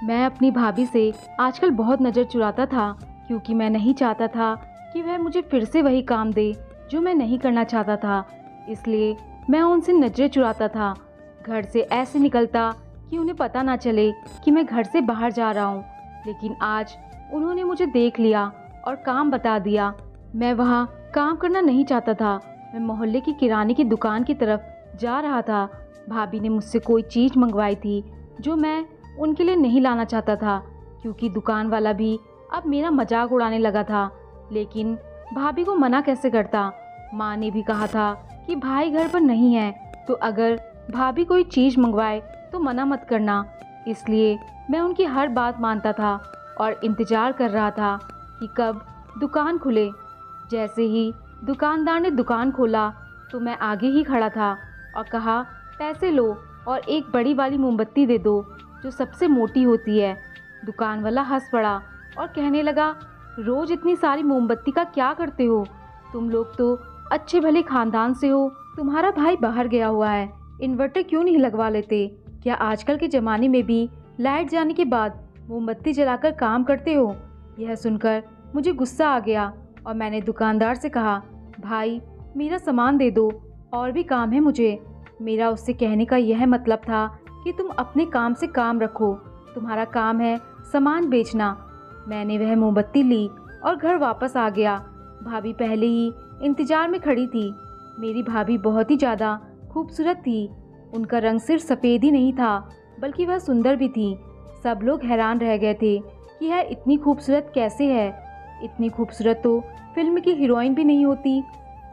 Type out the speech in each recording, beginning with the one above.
मैं अपनी भाभी से आजकल बहुत नज़र चुराता था, क्योंकि मैं नहीं चाहता था कि वह मुझे फिर से वही काम दे जो मैं नहीं करना चाहता था। इसलिए मैं उनसे नज़रें चुराता था। घर से ऐसे निकलता कि उन्हें पता ना चले कि मैं घर से बाहर जा रहा हूँ। लेकिन आज उन्होंने मुझे देख लिया और काम बता दिया। मैं वहाँ काम करना नहीं चाहता था। मैं मोहल्ले की किराने की दुकान की तरफ जा रहा था। भाभी ने मुझसे कोई चीज़ मंगवाई थी जो मैं उनके लिए नहीं लाना चाहता था, क्योंकि दुकान वाला भी अब मेरा मजाक उड़ाने लगा था। लेकिन भाभी को मना कैसे करता। माँ ने भी कहा था कि भाई घर पर नहीं है, तो अगर भाभी कोई चीज़ मंगवाए तो मना मत करना। इसलिए मैं उनकी हर बात मानता था और इंतज़ार कर रहा था कि कब दुकान खुले। जैसे ही दुकानदार ने दुकान खोला तो मैं आगे ही खड़ा था और कहा, पैसे लो और एक बड़ी वाली मोमबत्ती दे दो जो सबसे मोटी होती है। दुकान वाला हंस पड़ा और कहने लगा, रोज़ इतनी सारी मोमबत्ती का क्या करते हो? तुम लोग तो अच्छे भले खानदान से हो। तुम्हारा भाई बाहर गया हुआ है, इन्वर्टर क्यों नहीं लगवा लेते? क्या आजकल के ज़माने में भी लाइट जाने के बाद मोमबत्ती जलाकर काम करते हो? यह सुनकर मुझे गुस्सा आ गया और मैंने दुकानदार से कहा, भाई मेरा सामान दे दो, और भी काम है मुझे। मेरा उससे कहने का यह मतलब था कि तुम अपने काम से काम रखो, तुम्हारा काम है सामान बेचना। मैंने वह मोमबत्ती ली और घर वापस आ गया। भाभी पहले ही इंतज़ार में खड़ी थी। मेरी भाभी बहुत ही ज़्यादा खूबसूरत थी। उनका रंग सिर्फ सफ़ेद ही नहीं था, बल्कि वह सुंदर भी थी। सब लोग हैरान रह गए थे कि यह इतनी खूबसूरत कैसे है। इतनी खूबसूरत तो फिल्म की हीरोइन भी नहीं होती।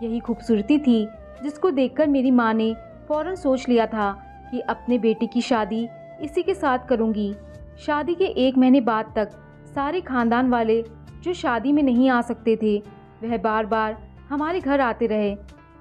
यही खूबसूरती थी जिसको देखकर मेरी माँ ने फ़ौरन सोच लिया था कि अपने बेटे की शादी इसी के साथ करूँगी। शादी के 1 महीने बाद तक सारे खानदान वाले जो शादी में नहीं आ सकते थे, वह बार बार हमारे घर आते रहे।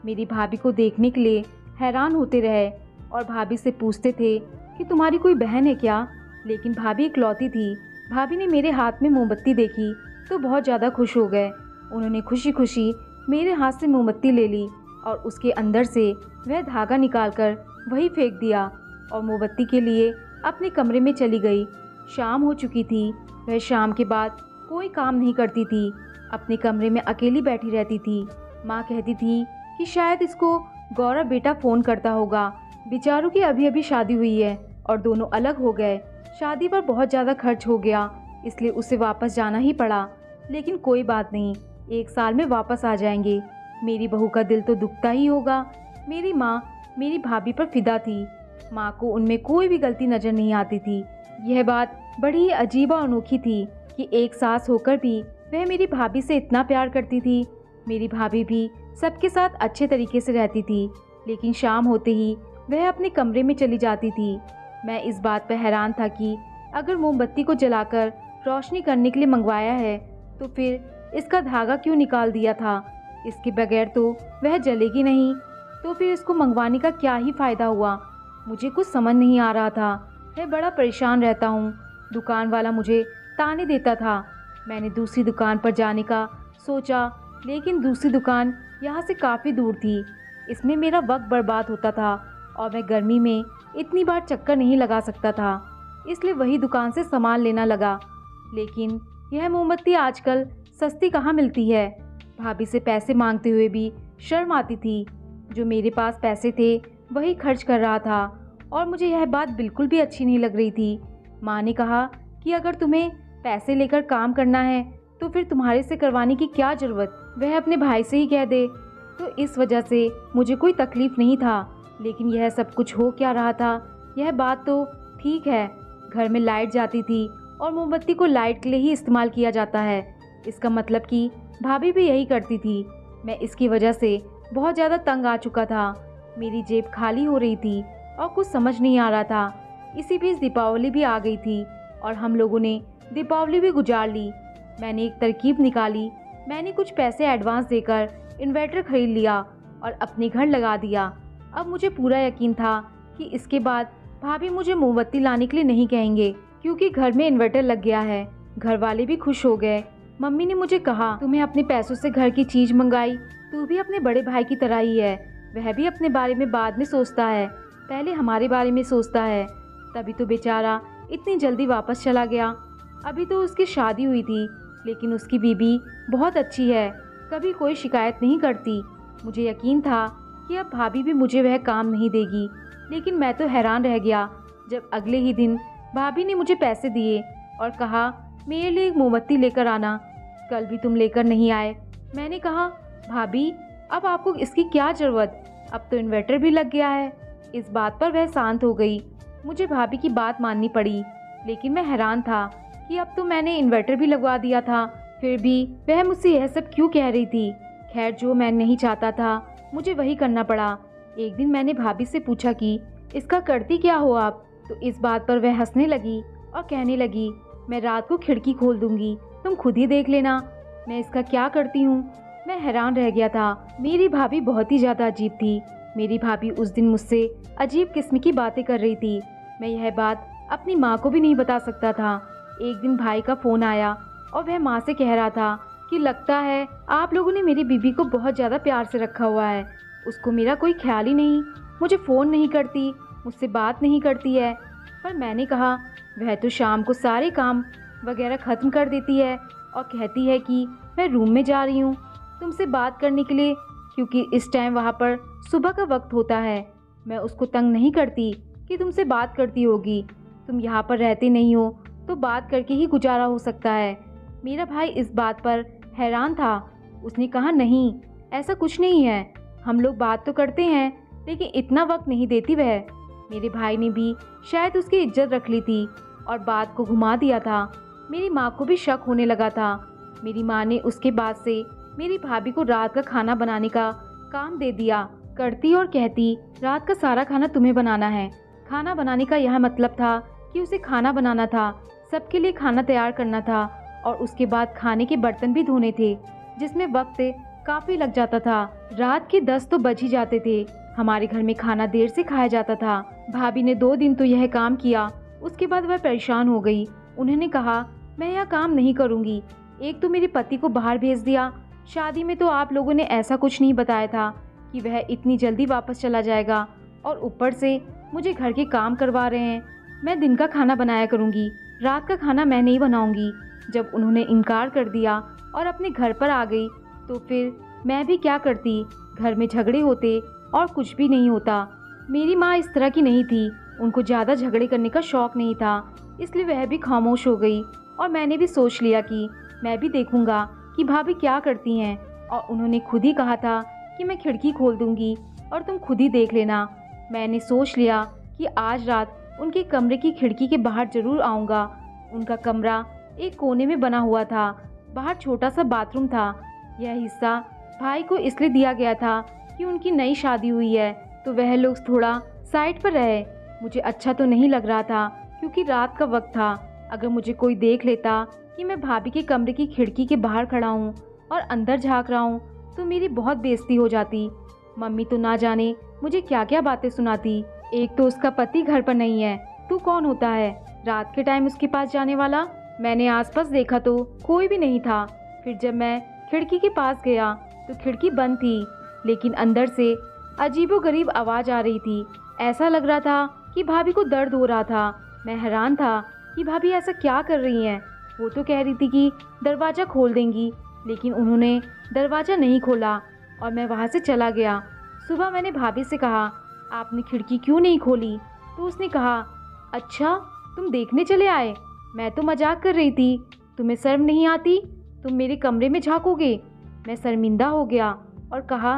मेरी भाभी को देखने के लिए हैरान होते रहे और भाभी से पूछते थे कि तुम्हारी कोई बहन है क्या? लेकिन भाभी इकलौती थी। भाभी ने मेरे हाथ में मोमबत्ती देखी तो बहुत ज़्यादा खुश हो गए। उन्होंने खुशी खुशी मेरे हाथ से मोमबत्ती ले ली और उसके अंदर से वह धागा निकालकर वही फेंक दिया और मोमबत्ती के लिए अपने कमरे में चली गई। शाम हो चुकी थी। वह शाम के बाद कोई काम नहीं करती थी, अपने कमरे में अकेली बैठी रहती थी। माँ कहती थी कि शायद इसको गौरव बेटा फ़ोन करता होगा, बेचारों की अभी अभी शादी हुई है और दोनों अलग हो गए। शादी पर बहुत ज़्यादा खर्च हो गया, इसलिए उसे वापस जाना ही पड़ा। लेकिन कोई बात नहीं, 1 साल में वापस आ जाएंगे। मेरी बहू का दिल तो दुखता ही होगा। मेरी माँ मेरी भाभी पर फिदा थी। माँ को उनमें कोई भी गलती नज़र नहीं आती थी। यह बात बड़ी ही अजीब और अनोखी थी कि एक सास होकर भी वह मेरी भाभी से इतना प्यार करती थी। मेरी भाभी भी सबके साथ अच्छे तरीके से रहती थी, लेकिन शाम होते ही वह अपने कमरे में चली जाती थी। मैं इस बात पर हैरान था कि अगर मोमबत्ती को जलाकर रोशनी करने के लिए मंगवाया है, तो फिर इसका धागा क्यों निकाल दिया था? इसके बगैर तो वह जलेगी नहीं, तो फिर इसको मंगवाने का क्या ही फ़ायदा हुआ? मुझे कुछ समझ नहीं आ रहा था। मैं बड़ा परेशान रहता हूँ। दुकान वाला मुझे ताने देता था। मैंने दूसरी दुकान पर जाने का सोचा, लेकिन दूसरी दुकान यहाँ से काफ़ी दूर थी। इसमें मेरा वक्त बर्बाद होता था और मैं गर्मी में इतनी बार चक्कर नहीं लगा सकता था, इसलिए वही दुकान से सामान लेना लगा। लेकिन यह मोमबत्ती आजकल सस्ती कहाँ मिलती है। भाभी से पैसे मांगते हुए भी शर्म आती थी। जो मेरे पास पैसे थे वही खर्च कर रहा था और मुझे यह बात बिल्कुल भी अच्छी नहीं लग रही थी। माँ ने कहा कि अगर तुम्हें पैसे लेकर काम करना है तो फिर तुम्हारे से करवाने की क्या ज़रूरत, वह अपने भाई से ही कह दे। तो इस वजह से मुझे कोई तकलीफ़ नहीं था। लेकिन यह सब कुछ हो क्या रहा था? यह बात तो ठीक है, घर में लाइट जाती थी और मोमबत्ती को लाइट के लिए ही इस्तेमाल किया जाता है। इसका मतलब कि भाभी भी यही करती थी। मैं इसकी वजह से बहुत ज़्यादा तंग आ चुका था। मेरी जेब खाली हो रही थी और कुछ समझ नहीं आ रहा था। इसी बीच दीपावली भी आ गई थी और हम लोगों ने दीपावली भी गुजार ली। मैंने एक तरकीब निकाली। मैंने कुछ पैसे एडवांस देकर इन्वर्टर खरीद लिया और अपने घर लगा दिया। अब मुझे पूरा यकीन था कि इसके बाद भाभी मुझे मोमबत्ती लाने के लिए नहीं कहेंगे, क्योंकि घर में इन्वर्टर लग गया है। घर वाले भी खुश हो गए। मम्मी ने मुझे कहा, तुम्हें अपने पैसों से घर की चीज़ मंगाई, तू भी अपने बड़े भाई की तरह ही है। वह भी अपने बारे में बाद में सोचता है, पहले हमारे बारे में सोचता है। तभी तो बेचारा इतनी जल्दी वापस चला गया। अभी तो उसकी शादी हुई थी, लेकिन उसकी बीबी बहुत अच्छी है, कभी कोई शिकायत नहीं करती। मुझे यकीन था कि अब भाभी भी मुझे वह काम नहीं देगी, लेकिन मैं तो हैरान रह गया जब अगले ही दिन भाभी ने मुझे पैसे दिए और कहा मेरे लिए एक मोमबत्ती लेकर आना। कल भी तुम लेकर नहीं आए। मैंने कहा भाभी अब आपको इसकी क्या ज़रूरत, अब तो इन्वर्टर भी लग गया है। इस बात पर वह शांत हो गई। मुझे भाभी की बात माननी पड़ी, लेकिन मैं हैरान था कि अब तो मैंने इन्वर्टर भी लगवा दिया था, फिर भी वह मुझसे यह सब क्यों कह रही थी। खैर, जो मैं नहीं चाहता था मुझे वही करना पड़ा। एक दिन मैंने भाभी से पूछा कि इसका करती क्या हो आप, तो इस बात पर वह हंसने लगी और कहने लगी मैं रात को खिड़की खोल दूंगी, तुम खुद ही देख लेना मैं इसका क्या करती हूँ। मैं हैरान रह गया था। मेरी भाभी बहुत ही ज़्यादा अजीब थी। मेरी भाभी उस दिन मुझसे अजीब किस्म की बातें कर रही थी। मैं यह बात अपनी माँ को भी नहीं बता सकता था। एक दिन भाई का फ़ोन आया और वह माँ से कह रहा था कि लगता है आप लोगों ने मेरी बीबी को बहुत ज़्यादा प्यार से रखा हुआ है, उसको मेरा कोई ख्याल ही नहीं, मुझे फ़ोन नहीं करती, मुझसे बात नहीं करती है। पर मैंने कहा वह तो शाम को सारे काम वगैरह ख़त्म कर देती है और कहती है कि मैं रूम में जा रही हूँ तुमसे बात करने के लिए, क्योंकि इस टाइम वहाँ पर सुबह का वक्त होता है। मैं उसको तंग नहीं करती कि तुमसे बात करती होगी, तुम यहाँ पर रहते नहीं हो तो बात करके ही गुजारा हो सकता है। मेरा भाई इस बात पर हैरान था। उसने कहा नहीं, ऐसा कुछ नहीं है, हम लोग बात तो करते हैं, लेकिन इतना वक्त नहीं देती वह। मेरे भाई ने भी शायद उसकी इज्जत रख ली थी और बात को घुमा दिया था। मेरी माँ को भी शक होने लगा था। मेरी माँ ने उसके बाद से मेरी भाभी को रात का खाना बनाने का काम दे दिया, करती और कहती रात का सारा खाना तुम्हें बनाना है। खाना बनाने का यह मतलब था कि उसे खाना बनाना था, सबके लिए खाना तैयार करना था और उसके बाद खाने के बर्तन भी धोने थे, जिसमें वक्त काफ़ी लग जाता था। रात के 10 तो बज ही जाते थे। हमारे घर में खाना देर से खाया जाता था। भाभी ने 2 दिन तो यह काम किया, उसके बाद वह परेशान हो गई। उन्होंने कहा मैं यह काम नहीं करूँगी। एक तो मेरे पति को बाहर भेज दिया, शादी में तो आप लोगों ने ऐसा कुछ नहीं बताया था कि वह इतनी जल्दी वापस चला जाएगा, और ऊपर से मुझे घर के काम करवा रहे हैं। मैं दिन का खाना बनाया करूँगी, रात का खाना मैं नहीं बनाऊँगी। जब उन्होंने इनकार कर दिया और अपने घर पर आ गई तो फिर मैं भी क्या करती। घर में झगड़े होते और कुछ भी नहीं होता। मेरी माँ इस तरह की नहीं थी, उनको ज़्यादा झगड़े करने का शौक़ नहीं था, इसलिए वह भी खामोश हो गई। और मैंने भी सोच लिया कि मैं भी देखूंगा कि भाभी क्या करती हैं, और उन्होंने खुद ही कहा था कि मैं खिड़की खोल दूंगी और तुम खुद ही देख लेना। मैंने सोच लिया कि आज रात उनके कमरे की खिड़की के बाहर ज़रूर आऊँगा। उनका कमरा एक कोने में बना हुआ था, बाहर छोटा सा बाथरूम था। यह हिस्सा भाई को इसलिए दिया गया था कि उनकी नई शादी हुई है तो वह लोग थोड़ा साइड पर रहे। मुझे अच्छा तो नहीं लग रहा था क्योंकि रात का वक्त था। अगर मुझे कोई देख लेता कि मैं भाभी के कमरे की खिड़की के बाहर खड़ा हूँ और अंदर झांक रहा हूँ तो मेरी बहुत बेइज्जती हो जाती। मम्मी तो ना जाने मुझे क्या क्या बातें सुनाती। एक तो उसका पति घर पर नहीं है, तू कौन होता है रात के टाइम उसके पास जाने वाला। मैंने आसपास देखा तो कोई भी नहीं था। फिर जब मैं खिड़की के पास गया तो खिड़की बंद थी, लेकिन अंदर से अजीबोगरीब आवाज़ आ रही थी। ऐसा लग रहा था कि भाभी को दर्द हो रहा था। मैं हैरान था कि भाभी ऐसा क्या कर रही हैं। वो तो कह रही थी कि दरवाज़ा खोल देंगी, लेकिन उन्होंने दरवाज़ा नहीं खोला और मैं वहाँ से चला गया। सुबह मैंने भाभी से कहा आपने खिड़की क्यों नहीं खोली, तो उसने कहा अच्छा तुम देखने चले आए, मैं तो मजाक कर रही थी, तुम्हें शर्म नहीं आती, तुम मेरे कमरे में झांकोगे। मैं शर्मिंदा हो गया और कहा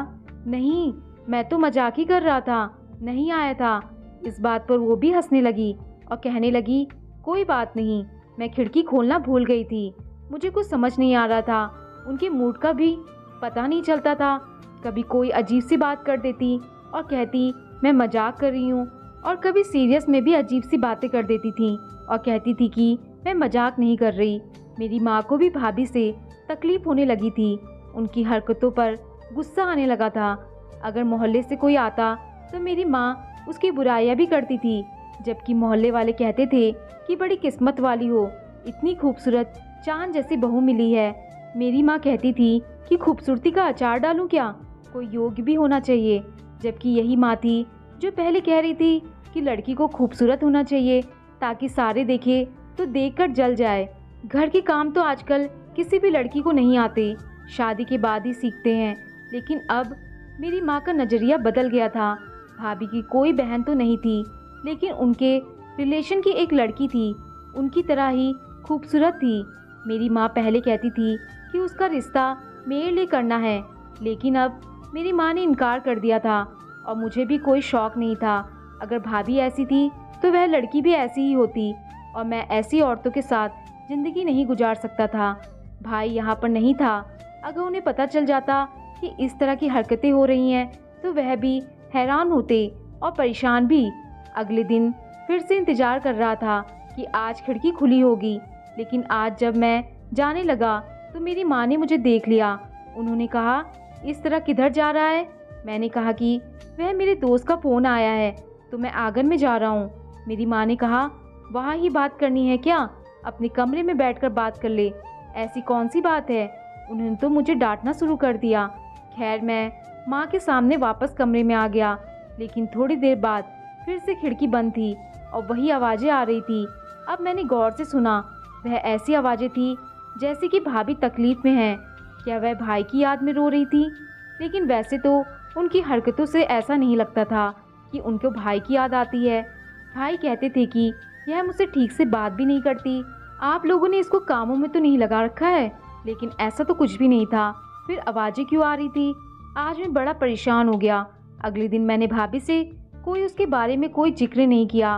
नहीं, मैं तो मजाक ही कर रहा था, नहीं आया था। इस बात पर वो भी हंसने लगी और कहने लगी कोई बात नहीं, मैं खिड़की खोलना भूल गई थी। मुझे कुछ समझ नहीं आ रहा था, उनके मूड का भी पता नहीं चलता था। कभी कोई अजीब सी बात कर देती और कहती मैं मजाक कर रही हूँ, और कभी सीरियस में भी अजीब सी बातें कर देती थी और कहती थी कि मैं मजाक नहीं कर रही। मेरी माँ को भी भाभी से तकलीफ होने लगी थी। उनकी हरकतों पर गुस्सा आने लगा था। अगर मोहल्ले से कोई आता तो मेरी माँ उसकी बुराइयाँ भी करती थी, जबकि मोहल्ले वाले कहते थे कि बड़ी किस्मत वाली हो, इतनी खूबसूरत चांद जैसी बहू मिली है। मेरी माँ कहती थी कि खूबसूरती का अचार डालूं क्या, कोई योग्य भी होना चाहिए। जबकि यही माँ थी जो पहले कह रही थी कि लड़की को खूबसूरत होना चाहिए, ताकि सारे देखे तो देखकर जल जाए। घर के काम तो आजकल किसी भी लड़की को नहीं आते, शादी के बाद ही सीखते हैं। लेकिन अब मेरी माँ का नज़रिया बदल गया था। भाभी की कोई बहन तो नहीं थी, लेकिन उनके रिलेशन की एक लड़की थी, उनकी तरह ही खूबसूरत थी। मेरी माँ पहले कहती थी कि उसका रिश्ता मेरे लिए करना है, लेकिन अब मेरी माँ ने इनकार कर दिया था और मुझे भी कोई शौक़ नहीं था। अगर भाभी ऐसी थी तो वह लड़की भी ऐसी ही होती और मैं ऐसी औरतों के साथ ज़िंदगी नहीं गुजार सकता था। भाई यहाँ पर नहीं था। अगर उन्हें पता चल जाता कि इस तरह की हरकतें हो रही हैं तो वह भी हैरान होते और परेशान भी। अगले दिन फिर से इंतज़ार कर रहा था कि आज खिड़की खुली होगी, लेकिन आज जब मैं जाने लगा तो मेरी माँ ने मुझे देख लिया। उन्होंने कहा, इस तरह किधर जा रहा है? मैंने कहा कि वह मेरे दोस्त का फ़ोन आया है तो मैं आंगन में जा रहा हूँ। मेरी माँ ने कहा, वहाँ ही बात करनी है क्या? अपने कमरे में बैठकर बात कर ले। ऐसी कौन सी बात है? उन्होंने तो मुझे डांटना शुरू कर दिया। खैर मैं माँ के सामने वापस कमरे में आ गया, लेकिन थोड़ी देर बाद फिर से खिड़की बंद थी और वही आवाज़ें आ रही थी। अब मैंने गौर से सुना, वह ऐसी आवाज़ें थी जैसे कि भाभी तकलीफ़ में हैं। क्या वह भाई की याद में रो रही थी? लेकिन वैसे तो उनकी हरकतों से ऐसा नहीं लगता था कि उनको भाई की याद आती है। भाई कहते थे कि यह मुझसे ठीक से बात भी नहीं करती, आप लोगों ने इसको कामों में तो नहीं लगा रखा है। लेकिन ऐसा तो कुछ भी नहीं था। फिर आवाज़ें क्यों आ रही थी? आज मैं बड़ा परेशान हो गया। अगले दिन मैंने भाभी से कोई उसके बारे में कोई जिक्र नहीं किया।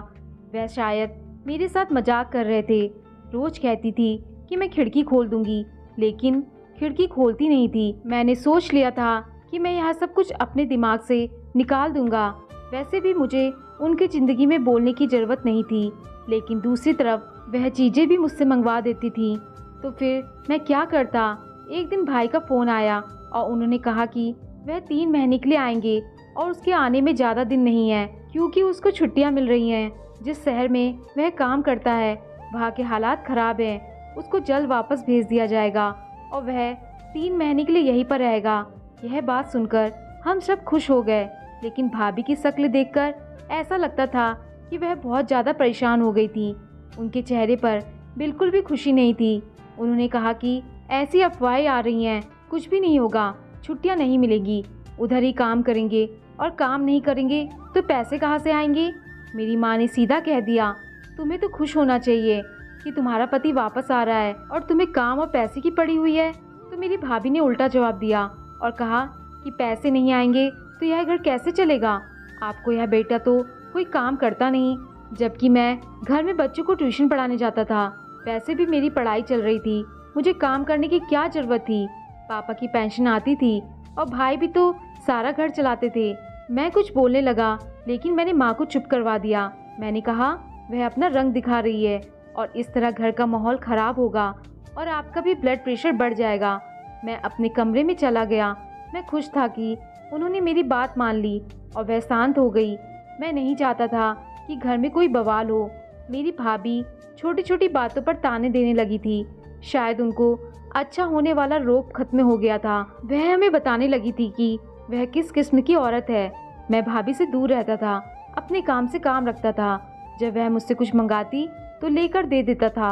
वह शायद मेरे साथ मजाक कर रहे थे। रोज कहती थी कि मैं खिड़की खोल दूंगी, लेकिन खिड़की खोलती नहीं थी। मैंने सोच लिया था कि मैं यह सब कुछ अपने दिमाग से निकाल दूंगा। वैसे भी मुझे उनकी ज़िंदगी में बोलने की ज़रूरत नहीं थी, लेकिन दूसरी तरफ वह चीज़ें भी मुझसे मंगवा देती थी। तो फिर मैं क्या करता? एक दिन भाई का फ़ोन आया और उन्होंने कहा कि वह 3 महीने के लिए आएंगे और उसके आने में ज़्यादा दिन नहीं है, क्योंकि उसको छुट्टियां मिल रही हैं। जिस शहर में वह काम करता है वहाँ के हालात ख़राब हैं, उसको जल्द वापस भेज दिया जाएगा और वह 3 महीने के लिए यहीं पर रहेगा। यह बात सुनकर हम सब खुश हो गए, लेकिन भाभी की शक्ल देखकर ऐसा लगता था कि वह बहुत ज़्यादा परेशान हो गई थी। उनके चेहरे पर बिल्कुल भी खुशी नहीं थी। उन्होंने कहा कि ऐसी अफवाहें आ रही हैं, कुछ भी नहीं होगा, छुट्टियां नहीं मिलेगी, उधर ही काम करेंगे और काम नहीं करेंगे तो पैसे कहाँ से आएंगे? मेरी माँ ने सीधा कह दिया, तुम्हें तो खुश होना चाहिए कि तुम्हारा पति वापस आ रहा है और तुम्हें काम और पैसे की पड़ी हुई है। तो मेरी भाभी ने उल्टा जवाब दिया और कहा कि पैसे नहीं आएंगे तो यह घर कैसे चलेगा? आपको यह बेटा तो कोई काम करता नहीं, जबकि मैं घर में बच्चों को ट्यूशन पढ़ाने जाता था। वैसे भी मेरी पढ़ाई चल रही थी, मुझे काम करने की क्या ज़रूरत थी? पापा की पेंशन आती थी और भाई भी तो सारा घर चलाते थे। मैं कुछ बोलने लगा, लेकिन मैंने माँ को चुप करवा दिया। मैंने कहा, वह अपना रंग दिखा रही है और इस तरह घर का माहौल ख़राब होगा और आपका भी ब्लड प्रेशर बढ़ जाएगा। मैं अपने कमरे में चला गया। मैं खुश था कि उन्होंने मेरी बात मान ली और वह शांत हो गई। मैं नहीं चाहता था कि घर में कोई बवाल हो। मेरी भाभी छोटी छोटी बातों पर ताने देने लगी थी। शायद उनको अच्छा होने वाला रोग खत्म हो गया था। वह हमें बताने लगी थी कि वह किस किस्म की औरत है। मैं भाभी से दूर रहता था, अपने काम से काम रखता था। जब वह मुझसे कुछ मंगाती तो लेकर दे देता था।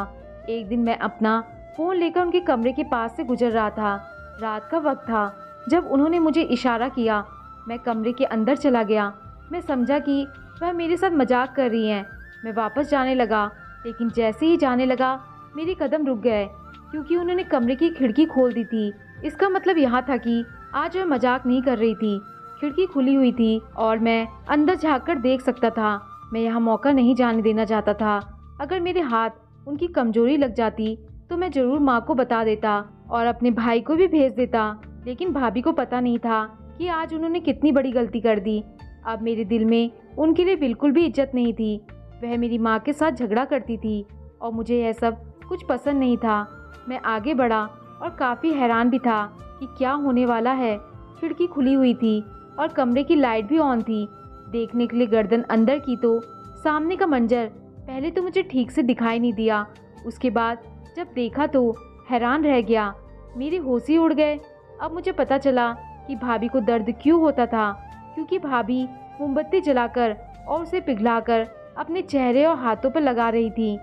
एक दिन मैं अपना फ़ोन लेकर उनके कमरे के पास से गुजर रहा था। रात का वक्त था। जब उन्होंने मुझे इशारा किया, मैं कमरे के अंदर चला गया। मैं समझा कि वह मेरे साथ मजाक कर रही हैं। मैं वापस जाने लगा, लेकिन जैसे ही जाने लगा मेरे कदम रुक गए, क्योंकि उन्होंने कमरे की खिड़की खोल दी थी। इसका मतलब यहाँ था कि आज वह मजाक नहीं कर रही थी। खिड़की खुली हुई थी और मैं अंदर झांककर देख सकता था। मैं यहाँ मौका नहीं जाने देना चाहता था। अगर मेरे हाथ उनकी कमजोरी लग जाती तो मैं ज़रूर माँ को बता देता और अपने भाई को भी भेज देता। लेकिन भाभी को पता नहीं था कि आज उन्होंने कितनी बड़ी गलती कर दी। अब मेरे दिल में उनके लिए बिल्कुल भी इज्जत नहीं थी। वह मेरी माँ के साथ झगड़ा करती थी और मुझे यह सब कुछ पसंद नहीं था। मैं आगे बढ़ा और काफ़ी हैरान भी था कि क्या होने वाला है। खिड़की खुली हुई थी और कमरे की लाइट भी ऑन थी। देखने के लिए गर्दन अंदर की तो सामने का मंजर पहले तो मुझे ठीक से दिखाई नहीं दिया। उसके बाद जब देखा तो हैरान रह गया। मेरे होश ही उड़ गए। अब मुझे पता चला कि भाभी को दर्द क्यों होता था, क्योंकि भाभी मोमबत्ती जलाकर और उसे पिघलाकर अपने चेहरे और हाथों पर लगा रही थी।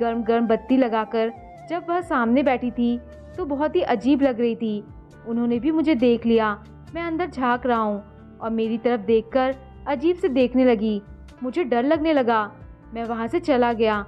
गर्म गर्म बत्ती लगाकर जब वह सामने बैठी थी तो बहुत ही अजीब लग रही थी। उन्होंने भी मुझे देख लिया। मैं अंदर झांक रहा हूँ और मेरी तरफ देखकर अजीब से देखने लगी। मुझे डर लगने लगा। मैं वहाँ से चला गया।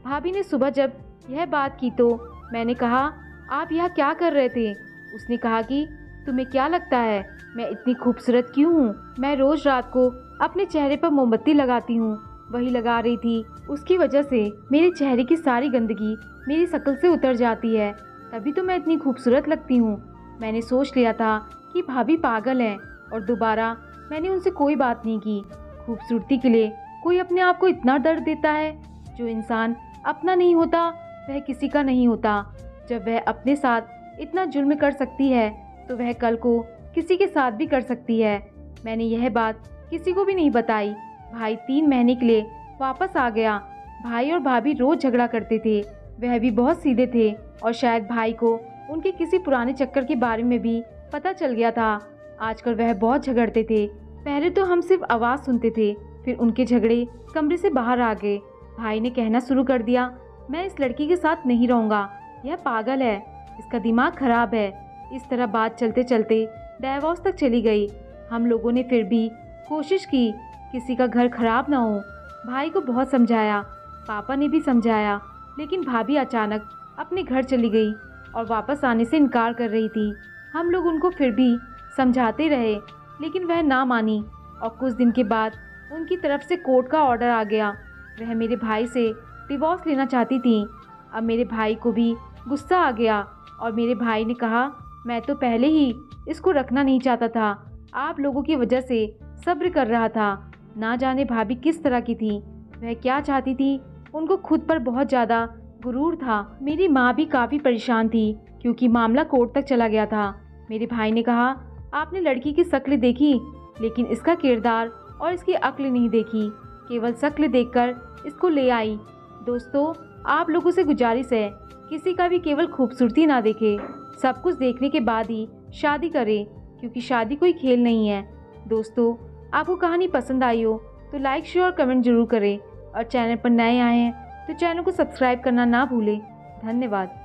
भाभी ने सुबह जब यह बात की तो मैंने कहा, आप यहाँ क्या कर रहे थे? उसने कहा कि तुम्हें क्या लगता है मैं इतनी खूबसूरत क्यों हूँ? मैं रोज रात को अपने चेहरे पर मोमबत्ती लगाती हूँ, वही लगा रही थी। उसकी वजह से मेरे चेहरे की सारी गंदगी मेरी शक्ल से उतर जाती है, तभी तो मैं इतनी खूबसूरत लगती हूँ। मैंने सोच लिया था कि भाभी पागल है और दोबारा मैंने उनसे कोई बात नहीं की। खूबसूरती के लिए कोई अपने आप को इतना दर्द देता है? जो इंसान अपना नहीं होता वह किसी का नहीं होता। जब वह अपने साथ इतना जुल्म कर सकती है तो वह कल को किसी के साथ भी कर सकती है। मैंने यह बात किसी को भी नहीं बताई। भाई 3 महीने के लिए वापस आ गया। भाई और भाभी रोज झगड़ा करते थे। वह भी बहुत सीधे थे और शायद भाई को उनके किसी पुराने चक्कर के बारे में भी पता चल गया था। आजकल वह बहुत झगड़ते थे। पहले तो हम सिर्फ आवाज़ सुनते थे, फिर उनके झगड़े कमरे से बाहर आ गए। भाई ने कहना शुरू कर दिया, मैं इस लड़की के साथ नहीं रहूँगा, यह पागल है, इसका दिमाग खराब है। इस तरह बात चलते चलते डाइवोर्स तक चली गई। हम लोगों ने फिर भी कोशिश की किसी का घर खराब ना हो। भाई को बहुत समझाया, पापा ने भी समझाया, लेकिन भाभी अचानक अपने घर चली गई और वापस आने से इनकार कर रही थी। हम लोग उनको फिर भी समझाते रहे, लेकिन वह ना मानी और कुछ दिन के बाद उनकी तरफ से कोर्ट का ऑर्डर आ गया। वह मेरे भाई से डिवोर्स लेना चाहती थी। अब मेरे भाई को भी गुस्सा आ गया और मेरे भाई ने कहा, मैं तो पहले ही इसको रखना नहीं चाहता था, आप लोगों की वजह से सब्र कर रहा था। ना जाने भाभी किस तरह की थी, वह क्या चाहती थी। उनको खुद पर बहुत ज़्यादा गुरूर था। मेरी माँ भी काफ़ी परेशान थी क्योंकि मामला कोर्ट तक चला गया था। मेरे भाई ने कहा, आपने लड़की की शक्ल देखी लेकिन इसका किरदार और इसकी अक्ल नहीं देखी, केवल शक्ल देखकर इसको ले आई। दोस्तों, आप लोगों से गुजारिश है, किसी का भी केवल खूबसूरती ना देखे, सब कुछ देखने के बाद ही शादी करें, क्योंकि शादी कोई खेल नहीं है। दोस्तों, आपको कहानी पसंद आई हो तो लाइक, शेयर और कमेंट जरूर करें और चैनल पर नए आए हैं तो चैनल को सब्सक्राइब करना ना भूलें। धन्यवाद।